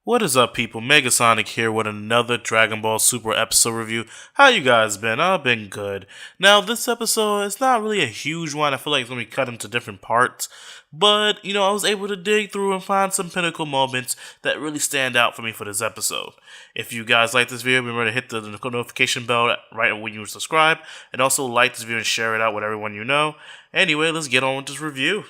What is up, people? Megasonic here with another Dragon Ball Super episode review. How you guys been? I've been good. Now, this episode is not really a huge one. I feel like it's going to be cut into different parts. But, I was able to dig through and find some pinnacle moments that really stand out for me for this episode. If you guys like this video, remember to hit the notification bell right when you subscribe. And also like this video and share it out with everyone you know. Anyway, let's get on with this review.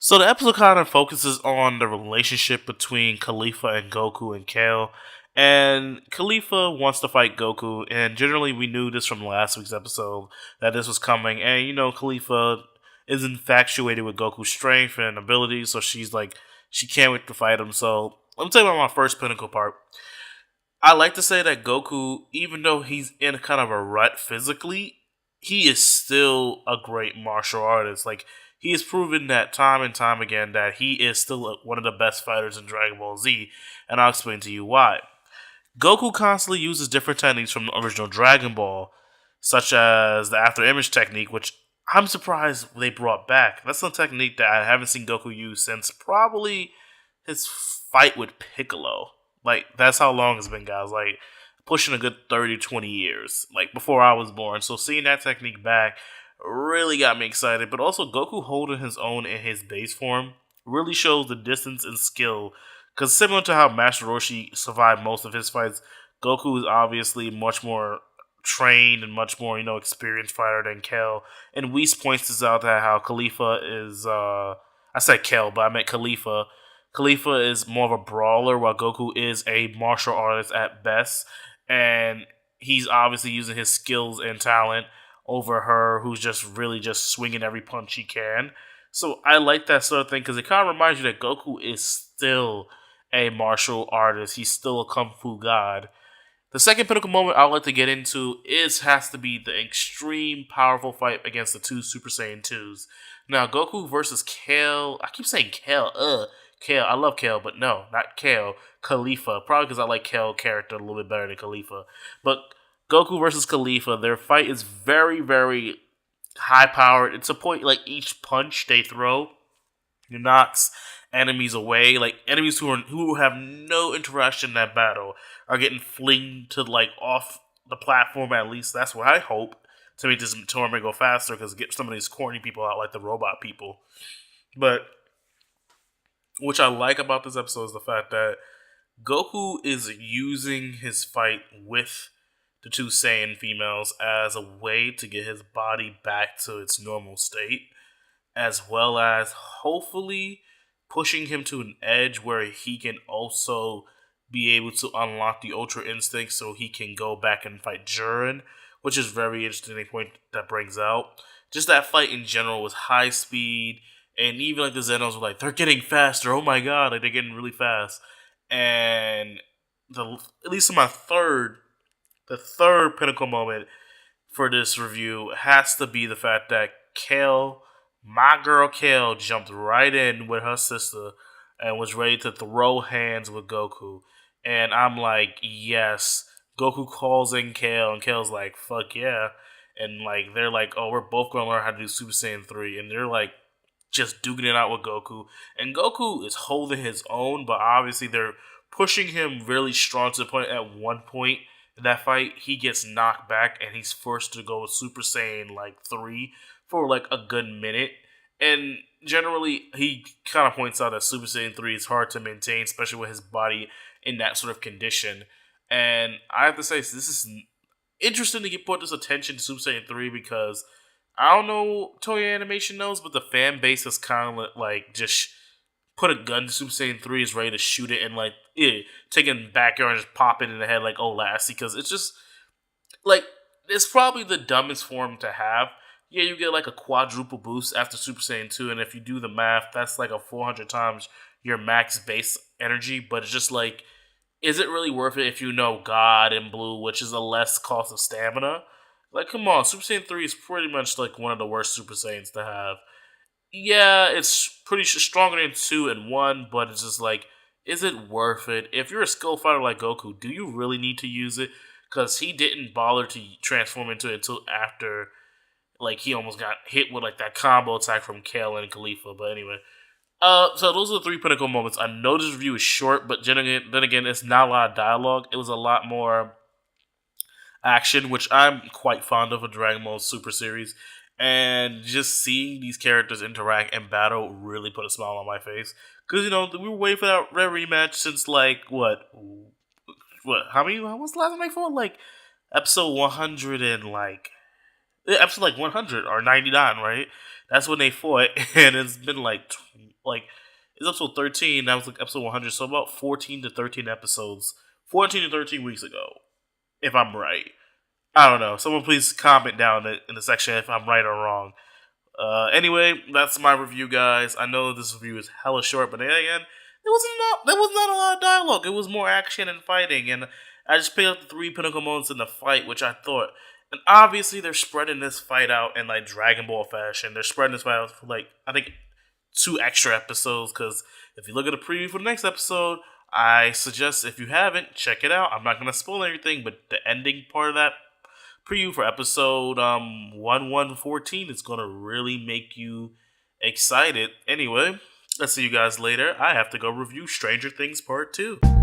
So the episode kind of focuses on the relationship between Khalifa and Goku and Kale. And Khalifa wants to fight Goku, and generally we knew this from last week's episode that this was coming. And Khalifa is infatuated with Goku's strength and abilities, so she's like, she can't wait to fight him. So let me tell you about my first pinnacle part. I like to say that Goku, even though he's in kind of a rut physically, he is still a great martial artist. Like, he has proven that time and time again that he is still one of the best fighters in Dragon Ball Z, and I'll explain to you why. Goku constantly uses different techniques from the original Dragon Ball, such as the After Image technique, which I'm surprised they brought back. That's a technique that I haven't seen Goku use since probably his fight with Piccolo. Like, that's how long it's been, guys. Like, pushing a good 30, 20 years. Like, before I was born. So seeing that technique back really got me excited, but also Goku holding his own in his base form really shows the distance and skill, because similar to how Master Roshi survived most of his fights, Goku is obviously much more trained and much more, experienced fighter than Kel, and Whis points this out that how Khalifa is, I said Kel, but I meant Khalifa. Khalifa is more of a brawler, while Goku is a martial artist at best, and he's obviously using his skills and talent over her, who's just really just swinging every punch he can. So I like that sort of thing, because it kind of reminds you that Goku is still a martial artist. He's still a kung fu god. The second pinnacle moment I'd like to get into has to be the extreme powerful fight against the two Super Saiyan 2s. Now, Goku versus Kale. I keep saying Kale. Kale. I love Kale, but no, not Kale. Khalifa. Probably because I like Kale character a little bit better than Khalifa. But Goku versus Khalifa, their fight is very, very high-powered. It's a point, like, each punch they throw knocks enemies away. Like, enemies who have no interaction in that battle are getting flinged to, like, off the platform at least. That's what I hope, to make this tournament go faster, because get some of these corny people out, like the robot people. But which I like about this episode is the fact that Goku is using his fight with the two Saiyan females as a way to get his body back to its normal state, as well as hopefully pushing him to an edge where he can also be able to unlock the Ultra Instinct so he can go back and fight Jiren, which is very interesting point that brings out. Just that fight in general was high speed, and even like the Zenos were like, they're getting faster, oh my god, like they're getting really fast. And at least in the third pinnacle moment for this review has to be the fact that Kale, my girl Kale, jumped right in with her sister and was ready to throw hands with Goku. And I'm like, yes. Goku calls in Kale, and Kale's like, fuck yeah. And like, they're like, oh, we're both going to learn how to do Super Saiyan 3. And they're like, just duking it out with Goku. And Goku is holding his own, but obviously they're pushing him really strong to the point at one point in that fight, he gets knocked back and he's forced to go with Super Saiyan like 3 for like a good minute. And generally, he kind of points out that Super Saiyan 3 is hard to maintain, especially with his body in that sort of condition. And I have to say, this is interesting to get put this attention to Super Saiyan 3, because I don't know Toei Animation knows, but the fan base is kind of like just put a gun to Super Saiyan 3 is ready to shoot it and like take it in the backyard and just pop it in the head like, oh, Lassie, because it's just like, it's probably the dumbest form to have. Yeah, you get like a quadruple boost after Super Saiyan 2, and if you do the math, that's like a 400 times your max base energy, but it's just like, is it really worth it if you know God and Blue, which is a less cost of stamina? Like, come on, Super Saiyan 3 is pretty much like one of the worst Super Saiyans to have. Yeah, it's pretty stronger than 2 and 1, but it's just like, is it worth it? If you're a skill fighter like Goku, do you really need to use it? Because he didn't bother to transform into it until after like he almost got hit with like that combo attack from Kale and Khalifa. But anyway, so those are the three pinnacle moments. I know this review is short, but then again, it's not a lot of dialogue. It was a lot more action, which I'm quite fond of a Dragon Ball Super series. And just seeing these characters interact and battle really put a smile on my face. Because, we were waiting for that rematch since, like, how many, how was the last time they fought? Like, episode 100 and, like, episode, like, 100 or 99, right? That's when they fought. And it's been, it's episode 13. That was, like, episode 100. So about 14 to 13 episodes. 14 to 13 weeks ago, if I'm right. I don't know. Someone please comment down in the section if I'm right or wrong. Anyway, that's my review, guys. I know this review is hella short, but then again, there was not a lot of dialogue. It was more action and fighting, and I just picked up the three pinnacle moments in the fight, which I thought. And obviously, they're spreading this fight out in like Dragon Ball fashion. They're spreading this fight out for like I think 2 extra episodes. Because if you look at the preview for the next episode, I suggest if you haven't, check it out. I'm not gonna spoil everything, but the ending part of that preview for episode 1114 is gonna really make you excited. Anyway, I'll see you guys later. I have to go review Stranger Things Part 2.